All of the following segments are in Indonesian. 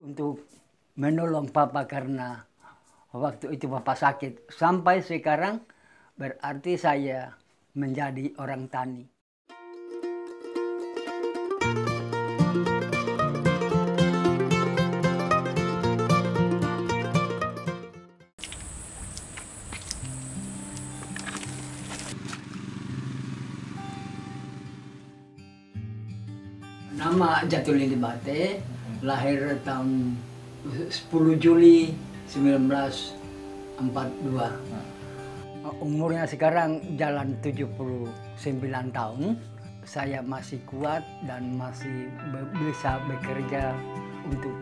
untuk menolong papa karena waktu itu papa sakit. Sampai sekarang berarti saya menjadi orang tani. Nama Jatulili Bate, lahir tahun 10 Juli 1942. Umurnya sekarang jalan 79 tahun. Saya masih kuat dan masih bisa bekerja untuk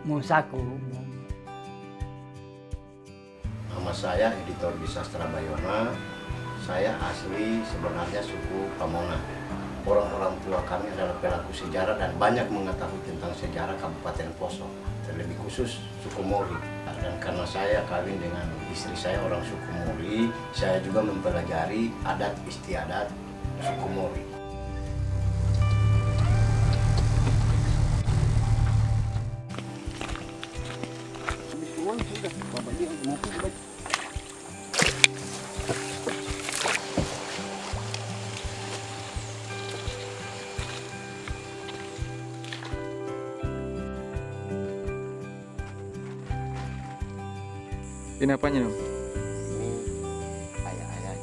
mau saku. Nama saya Editor Bisastra Bayona. Saya asli sebenarnya suku Pamona. Orang-orang tua kami adalah pelaku sejarah dan banyak mengetahui tentang sejarah Kabupaten Poso, terlebih khusus suku Mori. Dan karena saya kawin dengan istri saya orang suku Mori, saya juga mempelajari adat istiadat suku Mori. Ini apanya dong? Ini ayah-ayah.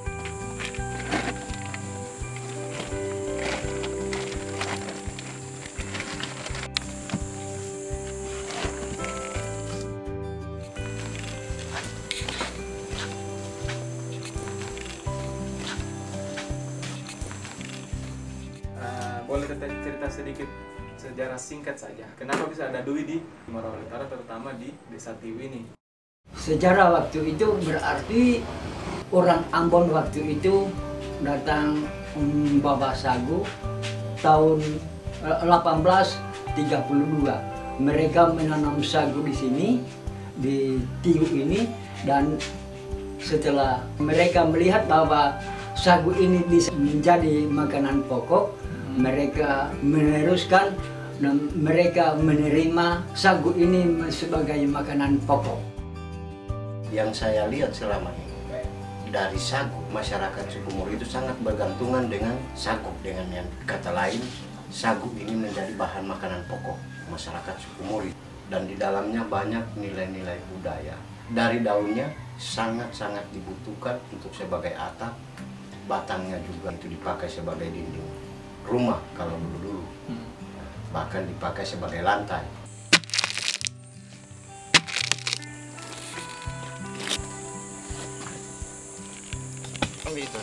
Boleh cerita sedikit sejarah singkat saja. Kenapa bisa ada Dui di Marawi Utara, terutama di Desa Tiwi ini? Sejarah waktu itu berarti orang Ambon waktu itu datang membawa sagu tahun 1832. Mereka menanam sagu di sini, di Tiu ini, dan setelah mereka melihat bahwa sagu ini bisa menjadi makanan pokok, mereka meneruskan dan mereka menerima sagu ini sebagai makanan pokok. Yang saya lihat selama ini dari sagu, masyarakat suku Mori itu sangat bergantungan dengan sagu. Dengan yang kata lain, sagu ini menjadi bahan makanan pokok masyarakat suku Mori, dan di dalamnya banyak nilai-nilai budaya. Dari daunnya sangat-sangat dibutuhkan untuk sebagai atap, batangnya juga itu dipakai sebagai dinding rumah kalau dulu-dulu, bahkan dipakai sebagai lantai. Gitu.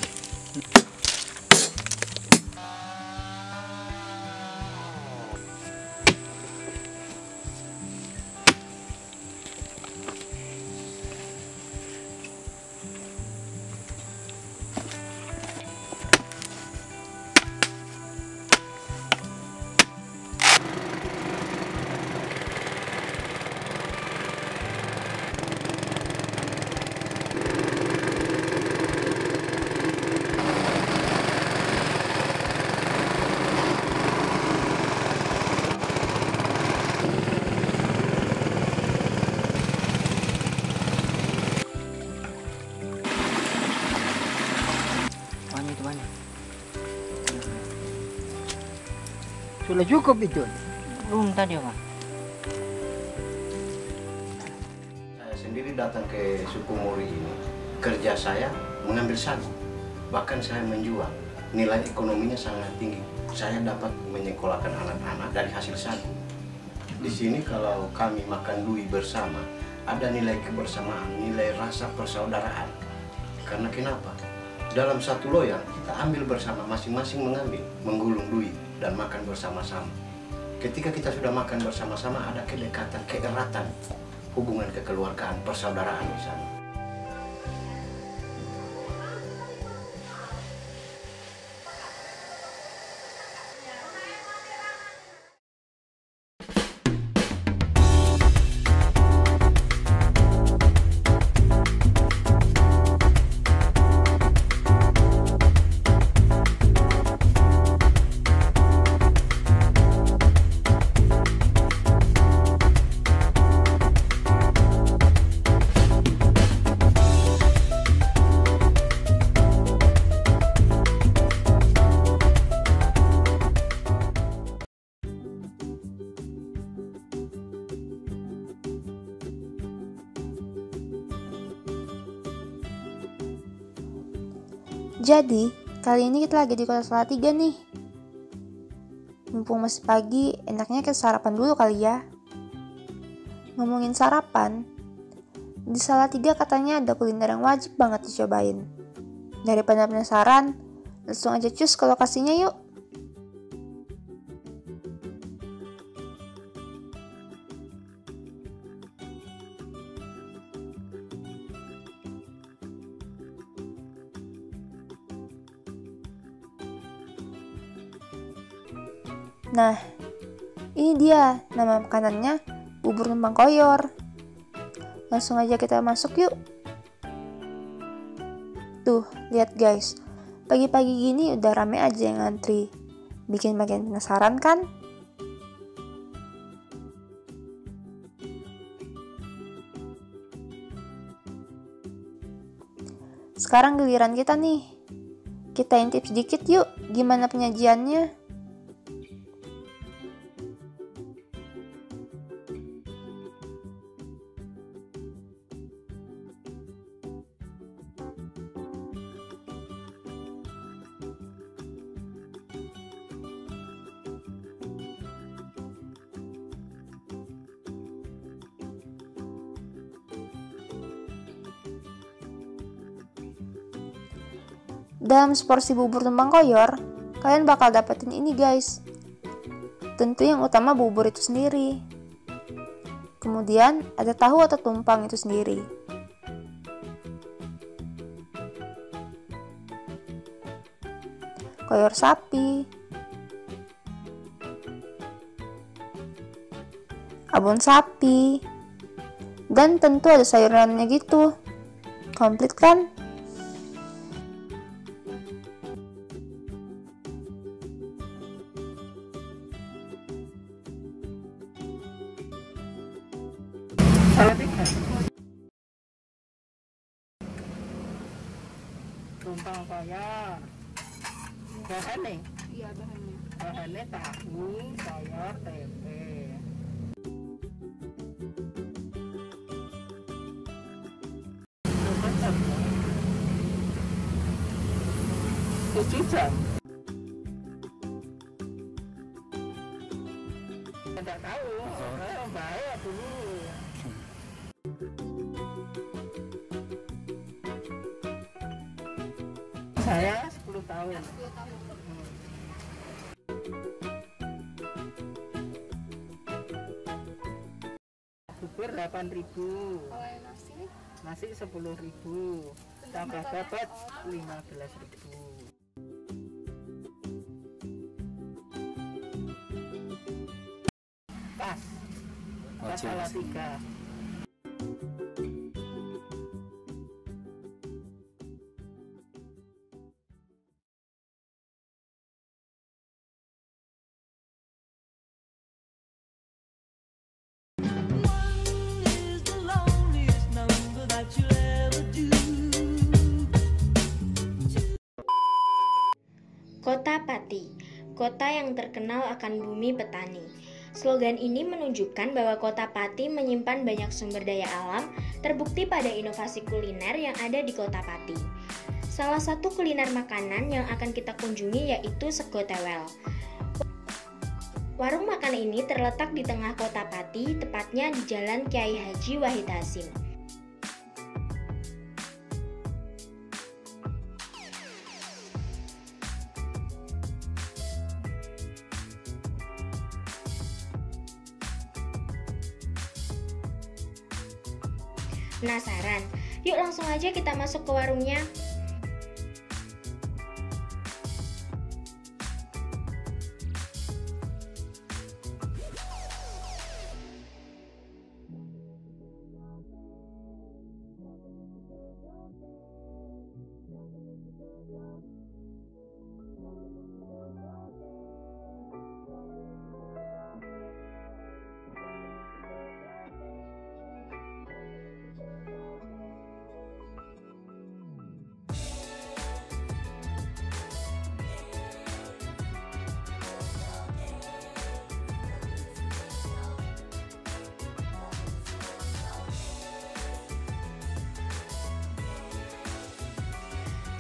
Sudah cukup itu? Belum tadi, Pak. Saya sendiri datang ke suku Mori ini, kerja saya mengambil sagu, bahkan saya menjual. Nilai ekonominya sangat tinggi. Saya dapat menyekolahkan anak-anak dari hasil sagu. Di sini kalau kami makan dui bersama, ada nilai kebersamaan, nilai rasa persaudaraan. Karena kenapa? Dalam satu loyang kita ambil bersama, masing-masing mengambil, menggulung dui dan makan bersama-sama. Ketika kita sudah makan bersama-sama, ada kedekatan, keeratan, hubungan kekeluargaan, persaudaraan di sana. Jadi, kali ini kita lagi di Kota Salatiga nih. Mumpung masih pagi, enaknya kita sarapan dulu kali ya. Ngomongin sarapan, di Salatiga katanya ada kuliner yang wajib banget dicobain. Daripada penasaran, langsung aja cus ke lokasinya yuk. Nah, ini dia nama makanannya, bubur numpang koyor. Langsung aja kita masuk yuk. Tuh, lihat guys. Pagi-pagi gini udah rame aja yang ngantri. Bikin makin penasaran kan? Sekarang giliran kita nih. Kita intip sedikit yuk, gimana penyajiannya. Dalam seporsi bubur tumpang koyor, kalian bakal dapetin ini guys. Tentu yang utama bubur itu sendiri. Kemudian ada tahu atau tumpang itu sendiri. Koyor sapi, abon sapi, dan tentu ada sayurannya gitu. Komplit kan? Tumpang koyor. Bahannya? Iya, bahannya. Bahannya tahu, koyor, tempe. Kecap. 7 jam. Tidak tahu, bahaya dulu. Saya 10 tahun. 10 tahun. Bubur 8.000. Kalau yang nasi Nasi 10.000. Tambah dapat 15.000. Pas. Pas Salatiga. Kota Pati, kota yang terkenal akan bumi petani. Slogan ini menunjukkan bahwa Kota Pati menyimpan banyak sumber daya alam, terbukti pada inovasi kuliner yang ada di Kota Pati. Salah satu kuliner makanan yang akan kita kunjungi yaitu sego tewel. Warung makan ini terletak di tengah Kota Pati, tepatnya di Jalan Kiai Haji Wahid Hasyim. Penasaran? Yuk langsung aja kita masuk ke warungnya.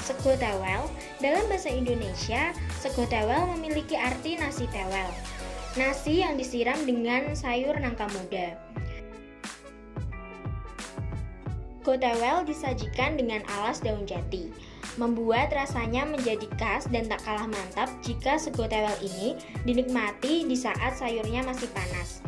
Sego tewel, dalam bahasa Indonesia, sego tewel memiliki arti nasi tewel. Nasi yang disiram dengan sayur nangka muda. Sego tewel disajikan dengan alas daun jati, membuat rasanya menjadi khas dan tak kalah mantap jika sego tewel ini dinikmati di saat sayurnya masih panas.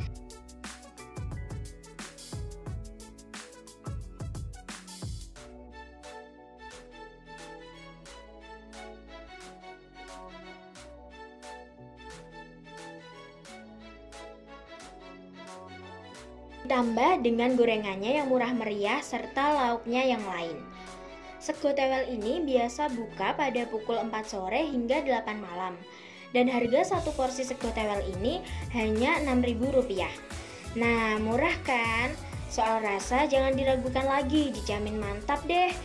Ditambah dengan gorengannya yang murah meriah serta lauknya yang lain. Sego tewel ini biasa buka pada pukul 4 sore hingga 8 malam. Dan harga satu porsi sego tewel ini hanya Rp6.000. Nah, murah kan? Soal rasa jangan diragukan lagi, dijamin mantap deh.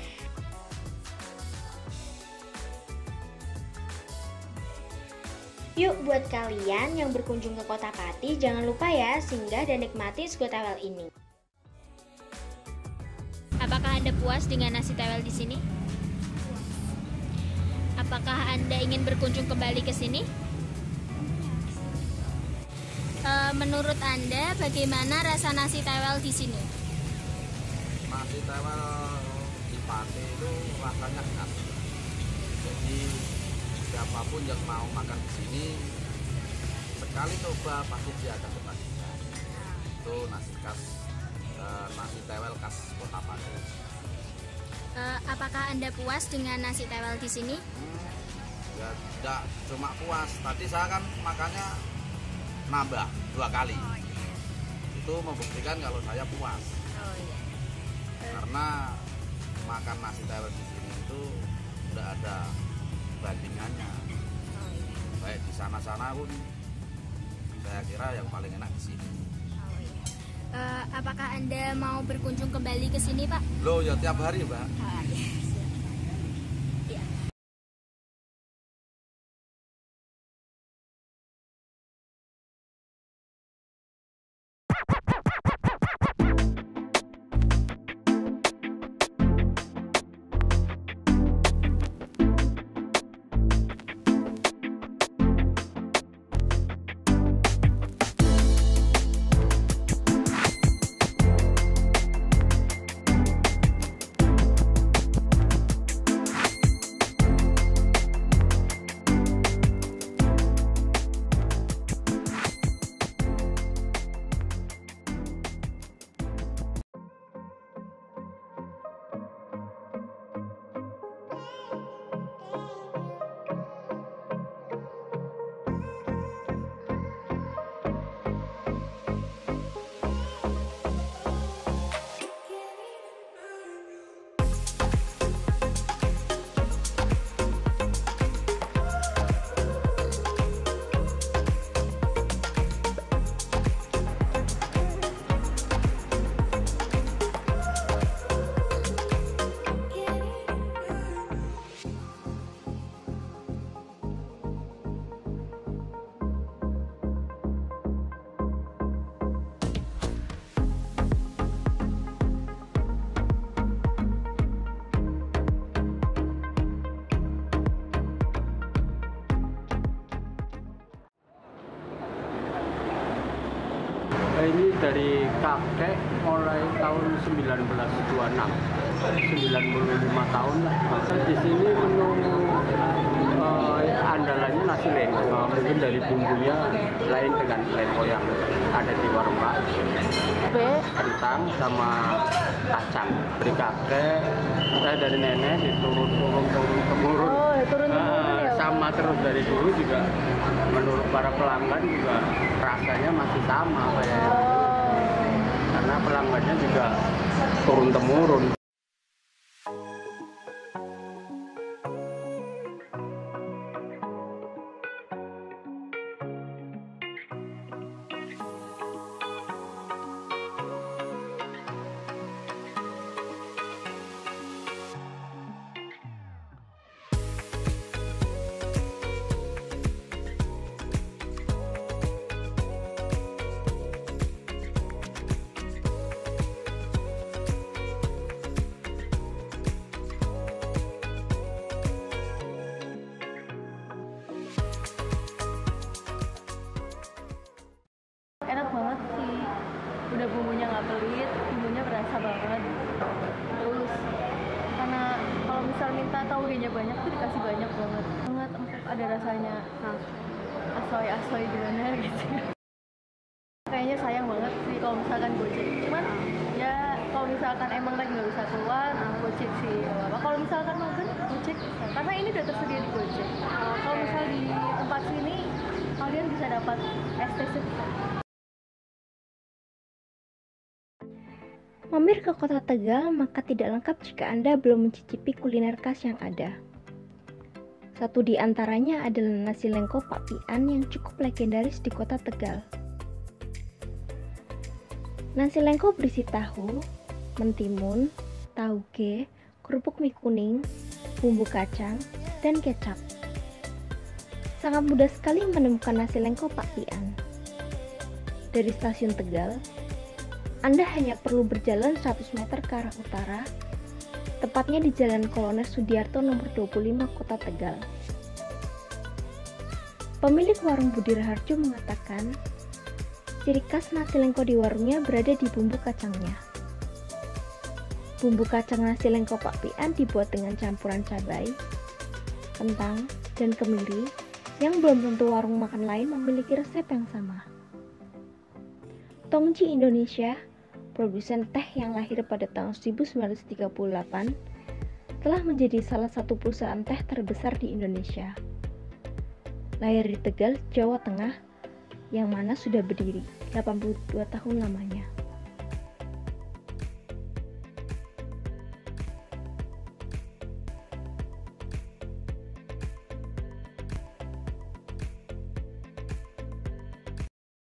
Yuk, buat kalian yang berkunjung ke Kota Pati, jangan lupa ya singgah dan nikmati sego tewel ini. Apakah Anda puas dengan nasi tewel di sini? Apakah Anda ingin berkunjung kembali ke sini? Menurut Anda, bagaimana rasa nasi tewel di sini? Nasi tewel di Pati itu rasanya khas. Jadi siapapun yang mau makan di sini sekali coba pasti dia akan ketagihan. Itu nasi khas, nasi tewel khas Kota Pati. Apakah Anda puas dengan nasi tewel di sini? Ya tidak cuma puas. Tadi saya kan makannya nambah 2 kali. Itu membuktikan kalau saya puas. Oh iya. Karena makan nasi tewel di sini itu tidak ada bandingannya. Oh iya. Baik di sana-sana pun saya kira yang paling enak di sini. Oh iya. Apakah Anda mau berkunjung kembali ke sini, Pak? Loh ya tiap hari, Mbak. Oh iya. Iya. Ini dari kakek mulai tahun 1926, 95 tahun lah. Di sini menu andalannya nasi lengko, mungkin dari bumbunya lain dengan lengko yang ada di warung Pak. Kentang sama kacang. Dari kakek, dari nenek diturun temurun. Oh, turun temurun ya? Sama terus dari dulu juga. Menurut para pelanggan juga rasanya masih sama kayak karena pelanggannya juga turun temurun. udah bumbunya nggak pelit, bumbunya berasa banget. Terus karena kalau misal minta tauge-nya banyak tuh dikasih banyak banget empuk, ada rasanya asoy gimana gitu. Kayaknya sayang banget sih kalau misalkan Gojek, cuman ya kalau misalkan emang lagi nggak bisa keluar, Gojek sih nggak apa-apa. Kalau misalkan makan Gojek bisa, karena ini udah tersedia di Gojek. Kalau misal di tempat sini kalian bisa dapat STC. Mampir ke kota Tegal maka tidak lengkap jika Anda belum mencicipi kuliner khas yang ada. Satu di antaranya adalah nasi lengko Pak Pian yang cukup legendaris di kota Tegal. Nasi lengko berisi tahu, mentimun, tauge, kerupuk mie kuning, bumbu kacang, dan kecap. Sangat mudah sekali menemukan nasi lengko Pak Pian. Dari stasiun Tegal, Anda hanya perlu berjalan 100 meter ke arah utara, tepatnya di Jalan Kolonel Sudiarto nomor 25 Kota Tegal. Pemilik warung Budi Raharjo mengatakan, ciri khas nasi lengko di warungnya berada di bumbu kacangnya. Bumbu kacang nasi lengko Pak Pian dibuat dengan campuran cabai, kentang, dan kemiri yang belum tentu warung makan lain memiliki resep yang sama. Tongji Indonesia, produsen teh yang lahir pada tahun 1938, telah menjadi salah satu perusahaan teh terbesar di Indonesia. Lahir di Tegal, Jawa Tengah, yang mana sudah berdiri 82 tahun lamanya.